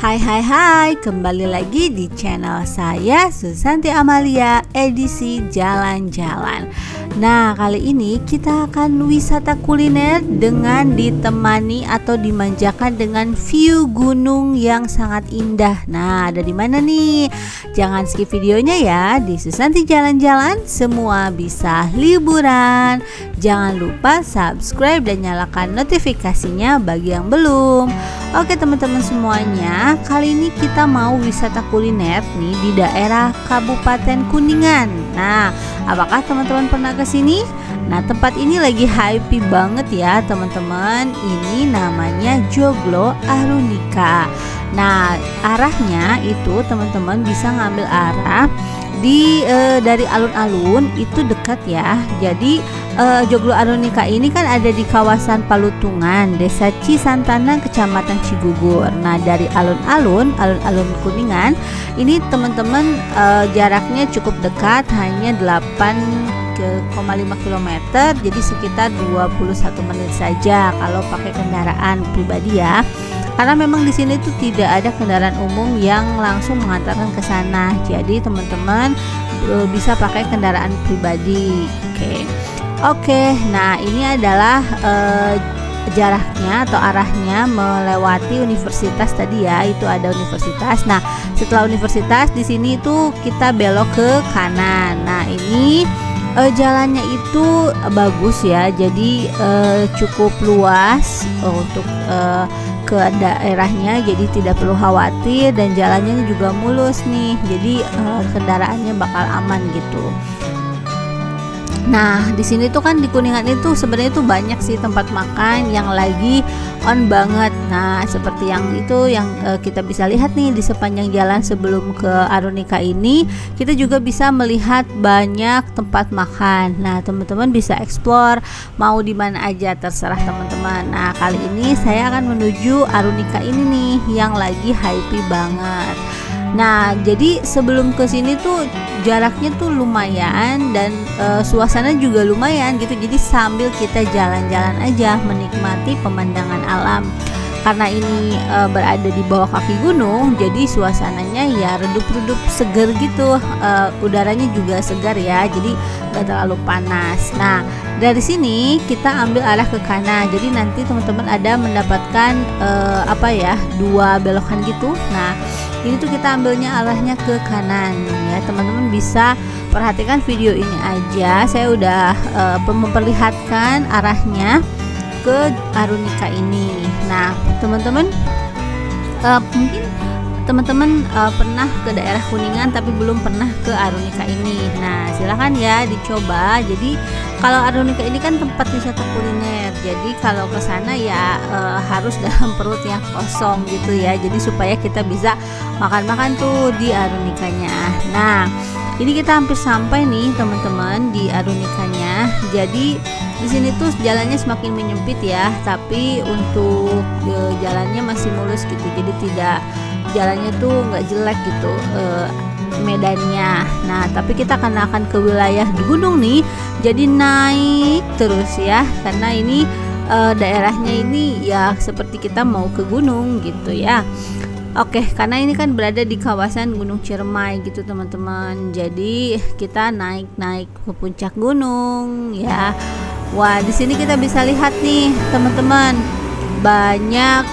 Hai hai hai, kembali lagi di channel saya Susanti Amalia edisi jalan-jalan. Nah, kali ini kita akan wisata kuliner dengan ditemani atau dimanjakan dengan view gunung yang sangat indah. Nah, ada di mana nih? Jangan skip videonya ya. Di Susanti Jalan-Jalan semua bisa liburan. Jangan lupa subscribe dan nyalakan notifikasinya bagi yang belum. Oke teman-teman semuanya, kali ini kita mau wisata kuliner nih di daerah Kabupaten Kuningan. Nah, apakah teman-teman pernah ke sini? Nah, tempat ini lagi hype banget ya teman-teman. Ini namanya Joglo Arunika. Nah, arahnya itu teman-teman bisa ngambil arah dari alun-alun, itu dekat ya. Jadi Joglo Arunika ini kan ada di kawasan Palutungan, Desa Cisantana, Kecamatan Cigugur. Nah, dari alun-alun Kuningan ini teman-teman jaraknya cukup dekat, hanya 8,5 km, jadi sekitar 21 menit saja kalau pakai kendaraan pribadi ya. Karena memang di sini tuh tidak ada kendaraan umum yang langsung mengantarkan ke sana. Jadi teman-teman bisa pakai kendaraan pribadi. Oke. Nah, ini adalah jaraknya atau arahnya melewati universitas tadi ya. Itu ada universitas. Nah, setelah universitas di sini tuh kita belok ke kanan. Nah, ini jalannya itu bagus ya. Jadi cukup luas untuk ke daerahnya, jadi tidak perlu khawatir, dan jalannya juga mulus nih, jadi kendaraannya bakal aman gitu. Nah, di sini tuh kan di Kuningan itu sebenarnya tuh banyak sih tempat makan yang lagi on banget. Nah, seperti yang itu yang kita bisa lihat nih di sepanjang jalan sebelum ke Arunika ini, kita juga bisa melihat banyak tempat makan. Nah, teman-teman bisa explore mau di mana aja, terserah teman-teman. Nah, kali ini saya akan menuju Arunika ini nih yang lagi hype banget. Nah, jadi sebelum ke sini tuh jaraknya tuh lumayan dan suasana juga lumayan gitu. Jadi sambil kita jalan-jalan aja menikmati pemandangan alam. Karena ini berada di bawah kaki gunung, jadi suasananya ya redup-redup seger gitu. Udaranya juga segar ya, jadi gak terlalu panas. Nah, dari sini kita ambil arah ke kanan. Jadi nanti teman-teman ada mendapatkan dua belokan gitu. Nah, ini tuh kita ambilnya arahnya ke kanan ya. Teman-teman bisa perhatikan video ini aja. Saya udah memperlihatkan arahnya ke Arunika ini. Nah, teman-teman mungkin teman-teman pernah ke daerah Kuningan tapi belum pernah ke Arunika ini. Nah, silahkan ya dicoba. Jadi kalau Arunika ini kan tempat wisata kuliner. Jadi kalau ke sana ya harus dalam perut yang kosong gitu ya. Jadi supaya kita bisa makan-makan tuh di Arunikanya. Nah, ini kita hampir sampai nih teman-teman di Arunikanya. Jadi di sini tuh jalannya semakin menyempit ya, tapi untuk jalannya masih mulus gitu. Jadi tidak, jalannya tuh nggak jelek gitu medannya. Nah, tapi kita akan ke wilayah di gunung nih. Jadi naik terus ya, karena ini daerahnya ini ya seperti kita mau ke gunung gitu ya. Oke, karena ini kan berada di kawasan Gunung Ciremai gitu teman-teman. Jadi kita naik ke puncak gunung ya. Wah, di sini kita bisa lihat nih teman-teman, banyak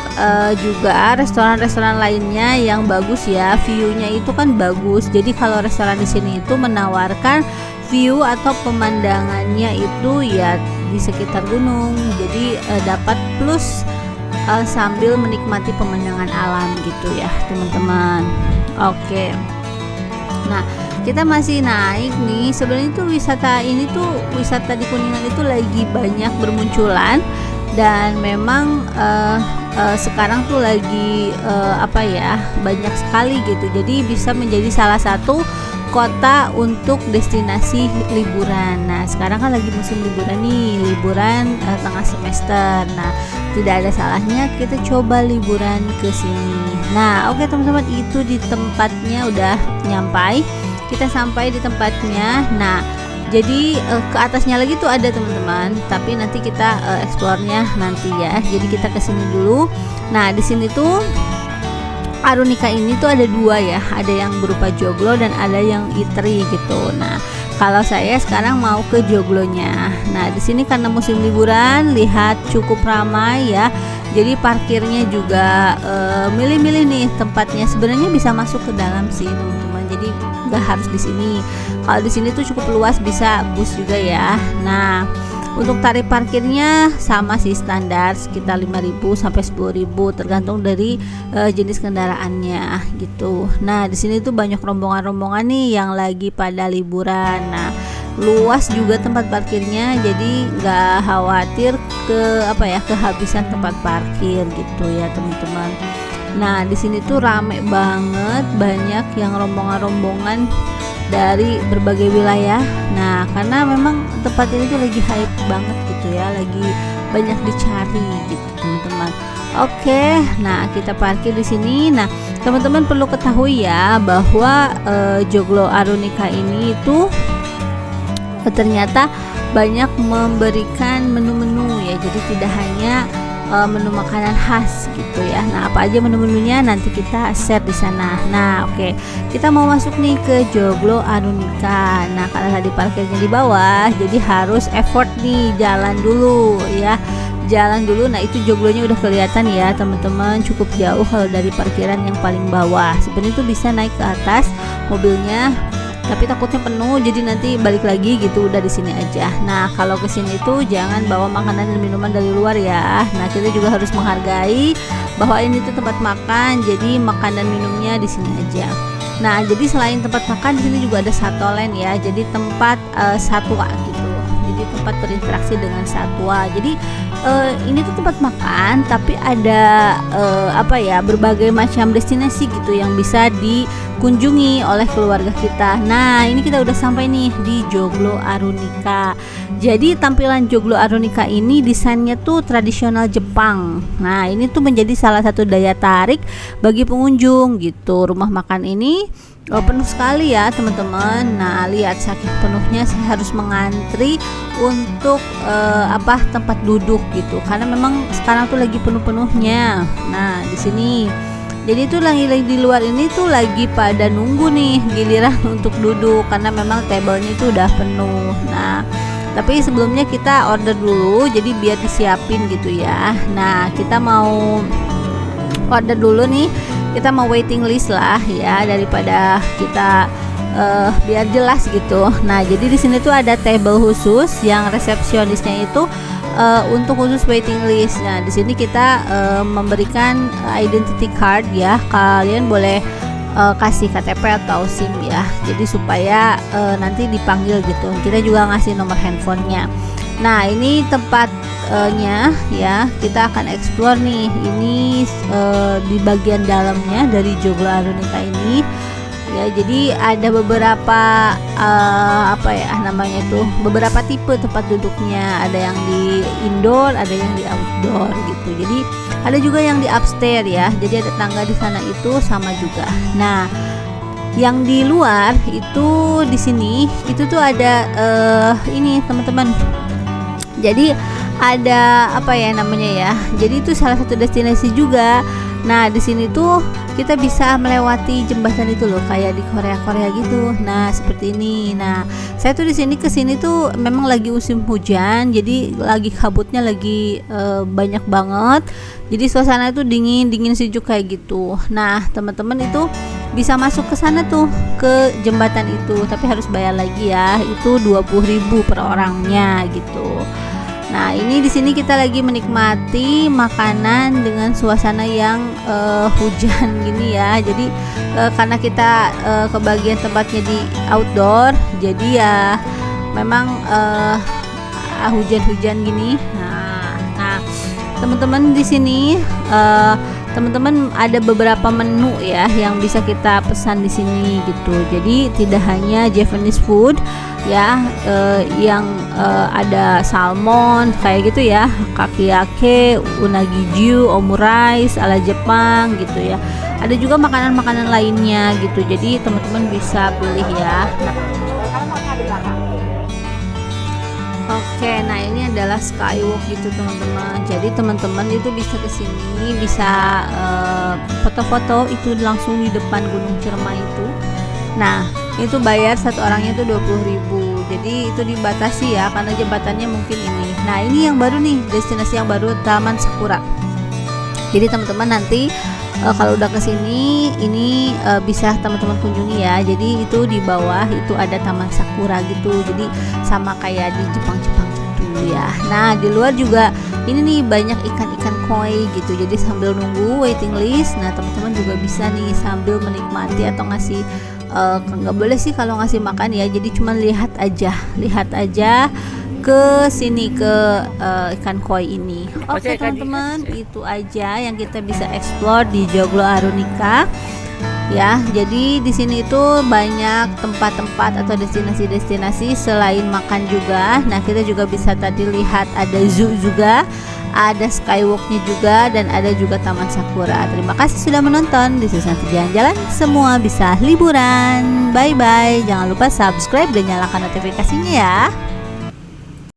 juga restoran-restoran lainnya yang bagus ya. View-nya itu kan bagus. Jadi kalau restoran di sini itu menawarkan view atau pemandangannya itu ya di sekitar gunung. Jadi dapat plus sambil menikmati pemandangan alam gitu ya teman-teman. Oke. Nah, kita masih naik nih. Sebenarnya tuh wisata di Kuningan itu lagi banyak bermunculan, dan memang sekarang tuh lagi banyak sekali gitu. Jadi bisa menjadi salah satu kota untuk destinasi liburan. Nah, sekarang kan lagi musim liburan nih, liburan tengah semester. Nah, tidak ada salahnya kita coba liburan ke sini. Nah, oke teman-teman, itu di tempatnya udah nyampai. Kita sampai di tempatnya. Nah, jadi ke atasnya lagi tuh ada teman-teman, tapi nanti kita explore-nya nanti ya. Jadi kita ke sini dulu. Nah, di sini tuh Arunika ini tuh ada dua ya, ada yang berupa joglo dan ada yang itri gitu. Nah, kalau saya sekarang mau ke joglonya. Nah, di sini karena musim liburan, lihat cukup ramai ya. Jadi parkirnya juga milih-milih nih tempatnya. Sebenarnya bisa masuk ke dalam sih teman-teman. Jadi nggak harus di sini. Kalau di sini tuh cukup luas, bisa bus juga ya. Nah, untuk tarif parkirnya sama sih, standar sekitar 5.000 sampai 10.000 tergantung dari jenis kendaraannya gitu. Nah, di sini tuh banyak rombongan-rombongan nih yang lagi pada liburan. Nah, luas juga tempat parkirnya, jadi nggak khawatir kehabisan tempat parkir gitu ya teman-teman. Nah, di sini tuh rame banget, banyak yang rombongan-rombongan dari berbagai wilayah. Nah, karena memang tempat ini tuh lagi hype banget gitu ya, lagi banyak dicari gitu teman-teman. Oke, nah kita parkir di sini. Nah, teman-teman perlu ketahui ya bahwa Joglo Arunika ini itu ternyata banyak memberikan menu-menu ya. Jadi tidak hanya menu makanan khas gitu ya. Nah, apa aja menu-menunya nanti kita share di sana. Nah, oke. Kita mau masuk nih ke Joglo Arunika. Nah, karena tadi parkirnya di bawah, jadi harus effort nih, jalan dulu ya. Jalan dulu. Nah, itu joglonya udah kelihatan ya, teman-teman. Cukup jauh kalau dari parkiran yang paling bawah. Sebenarnya itu bisa naik ke atas mobilnya, tapi takutnya penuh, jadi nanti balik lagi gitu, udah di sini aja. Nah, kalau ke sini tuh jangan bawa makanan dan minuman dari luar ya. Nah, kita juga harus menghargai bahwa ini tuh tempat makan, jadi makan dan minumnya di sini aja. Nah, jadi selain tempat makan, di sini juga ada satolen ya, jadi tempat satwa gitu. Jadi tempat berinteraksi dengan satwa. Jadi ini tuh tempat makan, tapi ada berbagai macam destinasi gitu yang bisa dikunjungi oleh keluarga kita. Nah, ini kita udah sampai nih di Joglo Arunika. Jadi tampilan Joglo Arunika ini desainnya tuh tradisional Jepang. Nah, ini tuh menjadi salah satu daya tarik bagi pengunjung gitu. Rumah makan ini penuh sekali ya teman-teman. Nah, lihat saking penuhnya saya harus mengantri untuk tempat duduk gitu, karena memang sekarang tuh lagi penuh-penuhnya. Nah, di sini jadi tuh lagi di luar ini tuh lagi pada nunggu nih giliran untuk duduk, karena memang tablenya itu udah penuh. Nah, tapi sebelumnya kita order dulu, jadi biar disiapin gitu ya. Nah, kita mau order dulu nih, kita mau waiting list lah ya, daripada kita biar jelas gitu. Nah, jadi di sini tuh ada table khusus yang resepsionisnya itu untuk khusus waiting list. Nah, di sini kita memberikan identity card ya. Kalian boleh kasih KTP atau SIM ya. Jadi supaya nanti dipanggil gitu. Kita juga ngasih nomor handphonenya. Nah, ini tempatnya ya. Kita akan explore nih. Ini di bagian dalamnya dari Joglo Arunika ini. Ya, jadi ada beberapa beberapa tipe tempat duduknya. Ada yang di indoor, ada yang di outdoor gitu. Jadi ada juga yang di upstairs ya. Jadi ada tangga di sana itu sama juga. Nah, yang di luar itu di sini itu tuh ada ini teman-teman. Jadi ada Jadi itu salah satu destinasi juga. Nah, di sini tuh kita bisa melewati jembatan itu loh, kayak di Korea gitu. Nah, seperti ini. Nah, saya tuh di sini kesini tuh memang lagi musim hujan, jadi lagi kabutnya lagi banyak banget. Jadi suasana itu dingin sejuk kayak gitu. Nah, teman-teman itu bisa masuk ke sana tuh, ke jembatan itu, tapi harus bayar lagi ya. Itu 20.000 per orangnya gitu. Nah, ini di sini kita lagi menikmati makanan dengan suasana yang hujan gini ya. Jadi karena kita kebagian tempatnya di outdoor, jadi ya memang hujan-hujan gini. Nah, teman-teman di sini teman-teman ada beberapa menu ya yang bisa kita pesan di sini gitu. Jadi tidak hanya Japanese food ya, yang ada salmon kayak gitu ya, kakiyake, unagiju, omurice ala Jepang gitu ya. Ada juga makanan-makanan lainnya gitu. Jadi teman-teman bisa pilih ya. Oke. Oke, nah ini adalah skywalk gitu teman-teman. Jadi teman-teman itu bisa kesini, bisa foto-foto itu langsung di depan Gunung Ciremai itu. Nah, itu bayar satu orangnya itu 20.000. Jadi itu dibatasi ya karena jembatannya mungkin ini. Nah, ini yang baru nih, destinasi yang baru Taman Sakura. Jadi teman-teman nanti kalau udah kesini ini bisa teman-teman kunjungi ya. Jadi itu di bawah itu ada Taman Sakura gitu. Jadi sama kayak di Jepang-Jepang gitu ya. Nah di luar juga ini nih banyak ikan-ikan koi gitu. Jadi sambil nunggu waiting list, nah teman-teman juga bisa nih sambil menikmati atau ngasih nggak boleh sih kalau ngasih makan ya. Jadi cuma lihat aja ke sini ke ikan koi ini. Oke teman-teman, itu aja yang kita bisa explore di Joglo Arunika ya. Jadi di sini itu banyak tempat-tempat atau destinasi-destinasi selain makan juga. Nah kita juga bisa tadi lihat ada zoo juga, ada skywalknya juga, dan ada juga Taman Sakura. Terima kasih sudah menonton. This is Santi Jalan-Jalan, semua bisa liburan. Bye bye. Jangan lupa subscribe dan nyalakan notifikasinya ya.